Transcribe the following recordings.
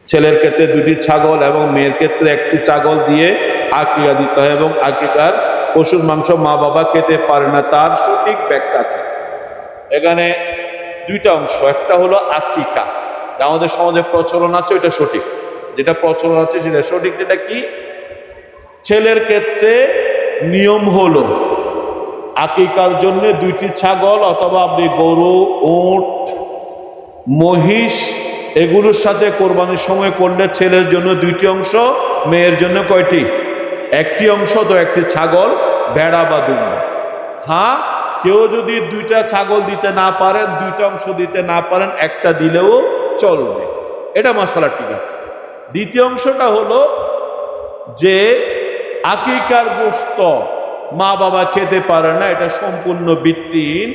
ছেলের ক্ষেত্রে 2টি ছাগল এবং মেয়ের ক্ষেত্রে 1টি ছাগল দিয়ে আকিকা দিতে হয় এবং আকিকার পশুর মাংস মা বাবা খেতে পারে না, তার সঠিক ব্যাখ্যা কি? এখানে 2টা অংশ। একটা হলো আকিকা, আমাদের সমাজে প্রচলন আছে, ওইটা সঠিক। যেটা প্রচলন আছে সেটা সঠিক। যেটা কি? ছেলের ক্ষেত্রে নিয়ম হলো আকিকার জন্য 2টি ছাগল অথবা আপনি গরু, উট, মহিষ এগুলোর সাথে কোরবানির সময় করলে ছেলের জন্য 2টি অংশ, মেয়ের জন্য কয়টি? 1টি অংশ। তো 1টি ছাগল, ভেড়া বা দুম্বা। হ্যাঁ, কেউ যদি 2টা ছাগল দিতে না পারেন, 2টা অংশ দিতে না পারেন, 1টা দিলেও চলবে। এটা মাসালা ঠিক আছে। দ্বিতীয় অংশটা হলো যে আকিকার গোশত মা বাবা খেতে পারে না, এটা সম্পূর্ণ ভিত্তিহীন,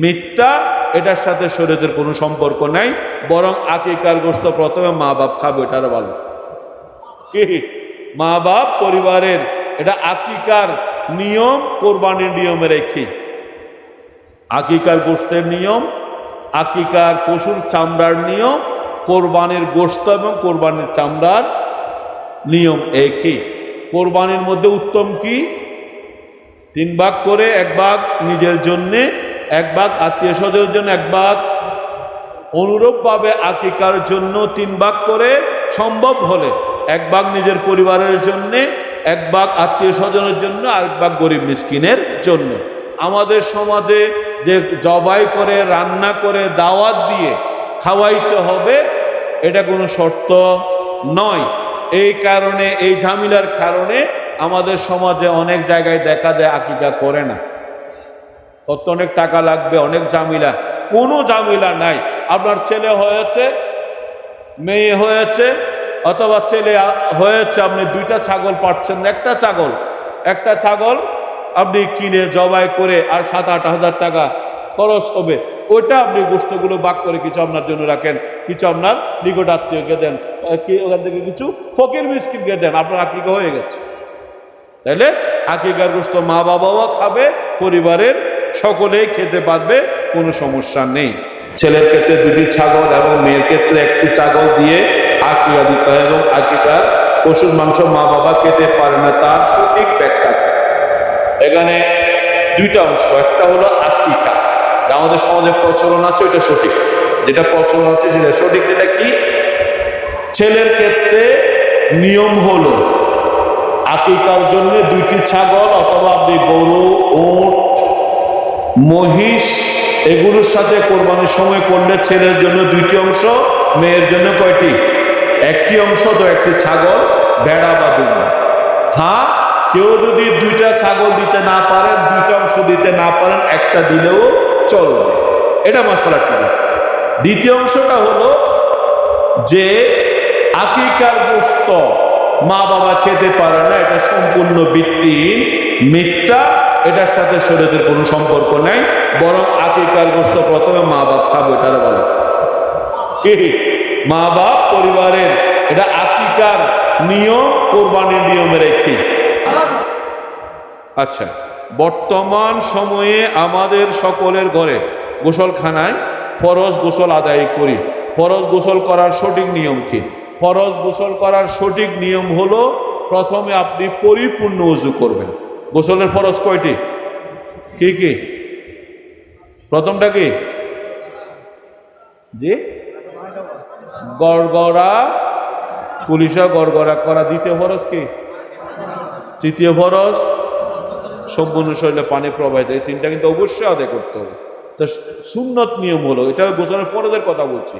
মিথ্যা। এটার সাথে শরীয়তের কোনো সম্পর্ক নাই, বরং আকিকার গোশত প্রথমে মা বাপ খাবে, এটার ভালো। মা বাপ পরিবারের, এটা আকিকার নিয়ম, কোরবানির নিয়মে রেখে আকিকার গোশতের নিয়ম, আকিকার পশুর চামড়ার নিয়ম, কোরবানির গোশত এবং কোরবানির চামড়ার নিয়ম একই। কোরবানির মধ্যে উত্তম কি? 3 ভাগ করে, 1 ভাগ নিজের জন্যে, 1 ভাগ আত্মীয় স্বজনের জন্য, 1 ভাগ অনুরূপভাবে আকিকার জন্য 3 ভাগ করে, সম্ভব হলে 1 ভাগ নিজের পরিবারের জন্যে, 1 ভাগ আত্মীয় স্বজনের জন্য, আর 1 ভাগ গরিব মিসকিনের জন্য। আমাদের সমাজে যে জবাই করে, রান্না করে, দাওয়াত দিয়ে খাওয়াইতে হবে, এটা কোনো শর্ত নয়। এই কারণে, এই ঝামেলার কারণে আমাদের সমাজে অনেক জায়গায় দেখা যায় আকিকা করে না। কত অনেক টাকা লাগবে, অনেক ঝামেলা। কোনো ঝামেলা নাই। আপনার ছেলে হয়েছে, মেয়ে হয়েছে, অথবা ছেলে হয়েছে, আপনি 2টা ছাগল পাচ্ছেন, একটা ছাগল আপনি কিনে জবাই করে আর 7-8 হাজার টাকা খরচ হবে। ওইটা আপনি গোশতগুলো ভাগ করে কিছু আপনার জন্য রাখেন, কিছু আপনার নিকট আত্মীয়কে দেন, ওখান থেকে কিছু ফকির মিসকিনকে দেন, আপনার আকিকা হয়ে গেছে। তাইলে আকিকার গোশত মা বাবাও খাবে, পরিবারের সকলেই খেতে পারবে, কোনো সমস্যা নেই। ছেলের ক্ষেত্রে 2টি ছাগল এবং মেয়ের ক্ষেত্রে 1টি ছাগল দিয়ে আকিকা দিতে হয় এবং আকিকার পশুর মাংস মা বাবা খেতে পারে না, তার সঠিক ব্যাখ্যা। এখানে 2টা অংশ। একটা হলো আকিকা, আমাদের সমাজে প্রচলন আছে, ওইটা সঠিক। যেটা প্রচলন আছে সেটা সঠিক। যেটা কি? ছেলের ক্ষেত্রে নিয়ম হলো আকিকার জন্য 2টি ছাগল অথবা আপনি গরু, উট, মহিষ এগুলোর সাথে কোরবানির সময় করলে ছেলের জন্য 2টি অংশ, মেয়ের জন্য কয়টি? 1টি অংশ। তো 1টি ছাগল, ভেড়া বা দুম্বা। হ্যাঁ, কেউ যদি 2টা ছাগল দিতে না পারেন, 2টা অংশ দিতে না পারেন, 1টা দিলেও চলবে। এটা মাসালা ঠিক আছে। দ্বিতীয় অংশটা হলো যে আকিকার গোশত মা বাবা খেতে পারে না, এটা সম্পূর্ণ ভিত্তিহীন, মিথ্যা। এটার সাথে শরীয়তের কোনো সম্পর্ক নাই, বরং আকিকার গোশত প্রথমে মা বাপ খাবে, এটার ভালো। মা বাপ পরিবারের, এটা আকিকার নিয়ম, কোরবানির নিয়মে রেখে। আচ্ছা, বর্তমান সময়ে আমাদের সকলের ঘরে গোসলখানায় ফরজ গোসল আদায় করি। ফরজ গোসল করার সঠিক নিয়ম কি? ফরজ গোসল করার সঠিক নিয়ম হলো প্রথমে আপনি পরিপূর্ণ ওযু করবেন। গোসলের ফরজ কয়টি? কি কি? প্রথমটা কি? জি, গড়গড়া, কুলিশা গড়গড়া করা। দ্বিতীয় ফরজ কি? তৃতীয় ফরজ সম্পূর্ণ শরীরে পানি প্রবাহিত। এই 3টা কিন্তু অবশ্যই আদায় করতে হবে। তো সুন্নত নিয়ম হলো, এটা গোসলের ফরজের কথা বলছি।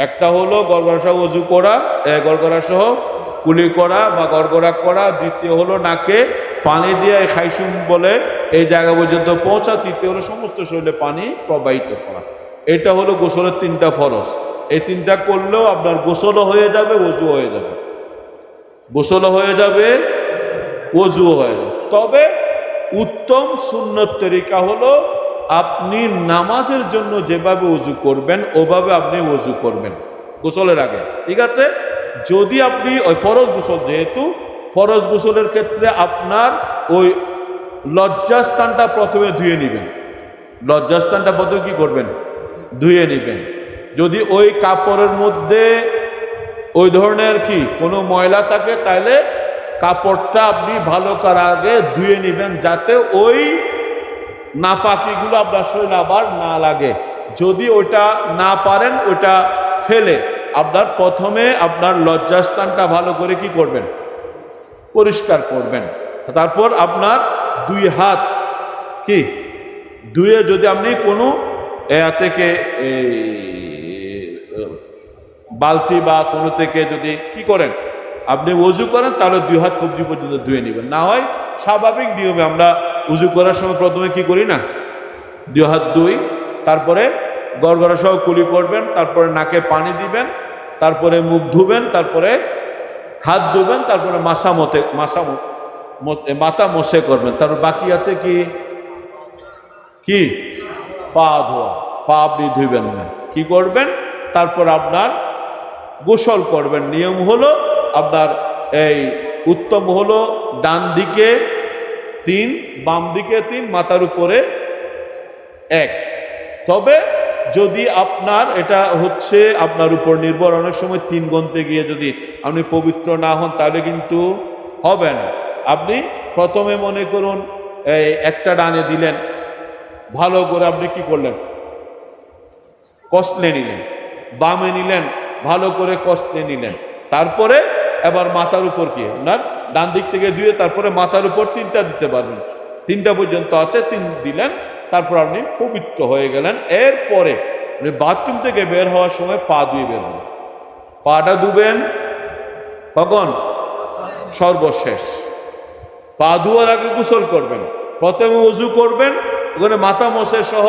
একটা হলো গড়গড়া সহ ওযু করা, গড়গড়া সহ কুলি করা বা গড়গড়া করা। দ্বিতীয় হলো নাকে পানি দিয়ে খাইসুম বলে এই জায়গা পর্যন্ত পৌঁছা। তৃতীয় হলো সমস্ত শরীরে পানি প্রবাহিত করা। এটা হলো গোসলের 3টা ফরজ। এই 3টা করলেও আপনার গোসলও হয়ে যাবে, ওযু হয়ে যাবে। গোসলও হয়ে যাবে, ওযুও হয়ে যাবে। তবে উত্তম সুন্নত তরিকা হলো আপনি নামাজের জন্য যেভাবে ওযু করবেন ওভাবে আপনি ওযু করবেন গোসলের আগে, ঠিক আছে? যদি আপনি ওই ফরজ গোসল, যেহেতু ফরজ গোসলের ক্ষেত্রে আপনার ওই লজ্জাস্থানটা প্রথমে ধুয়ে নেবেন। লজ্জাস্থানটা প্রথমে কি করবেন? ধুয়ে নেবেন। যদি ওই কাপড়ের মধ্যে ওই ধরনের কি কোনো ময়লা থাকে তাহলে কাপড়টা আপনি ভালো করে আগে ধুয়ে নেবেন, যাতে ওই নাপাকিগুলো আপনার শরীরে আবার না লাগে। যদি ওইটা না পারেন ওইটা ফেলে আপনার প্রথমে আপনার লজ্জাস্থানটা ভালো করে কি করবেন, পরিষ্কার করবেন। তারপর আপনার দুই হাত কি ধুয়ে, যদি আপনি কোনো থেকে বালতি বা কোনো থেকে যদি কি করেন আপনি ওযু করেন, তাহলে দুই হাত কবজি পর্যন্ত ধুয়ে নেবেন। না হয় স্বাভাবিক নিয়মে আমরা ওযু করার সময় প্রথমে কি করি না, দুই হাত ধুই, তারপরে গড়গড়া সহ কুলি করবেন, তারপরে নাকে পানি দিবেন, তারপরে মুখ ধুবেন, তারপরে হাত ধুবেন, তারপরে মাথা মশে করবেন। তারপর বাকি আছে কি কি পা ধোয়া, পা আপনি ধুইবেন না, কি করবেন, তারপর আপনার গোসল করবেন। নিয়ম হলো আপনার এই উত্তম হলো ডান দিকে 3, বাম দিকে 3, মাথার উপরে 1। তবে যদি আপনার এটা হচ্ছে আপনার উপর নির্ভর, অনেক সময় 3 গুনতে গিয়ে যদি আপনি পবিত্র না হন তাহলে কিন্তু হবে না। আপনি প্রথমে মনে করুন একটা ডানে দিলেন, ভালো করে আপনি কি করলেন, কষলে নিলেন, বামে নিলেন, ভালো করে কষলে নিলেন, তারপরে এবার মাথার উপর কি আপনার ডান দিক থেকে ধুয়ে তারপরে মাথার উপর 3টা দিতে পারবেন, 3টা পর্যন্ত আছে, 3 দিলেন, তারপর আপনি পবিত্র হয়ে গেলেন। এরপরে আপনি বাথরুম থেকে বের হওয়ার সময় পা ধুয়ে বের হবেন। পাটা ধুবেন কখন, সর্বশেষ। পা ধোয়ার আগে গোসল করবেন, প্রথমে ওযু করবেন, ওখানে মাথা মশে সহ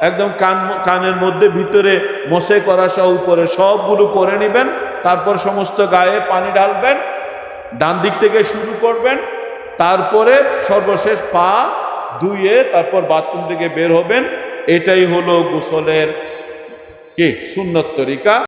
একদম কানের মধ্যে ভিতরে মশে করা সহ উপরে সবগুলো করে নেবেন, তারপর সমস্ত গায়ে পানি ঢালবেন, ডান দিক থেকে শুরু করবেন, তারপরে সর্বশেষ পা ধুয়ে তারপর বাথরুম থেকে বের হবেন। এটাই হলো গোসলের কি সুন্নত তরিকা।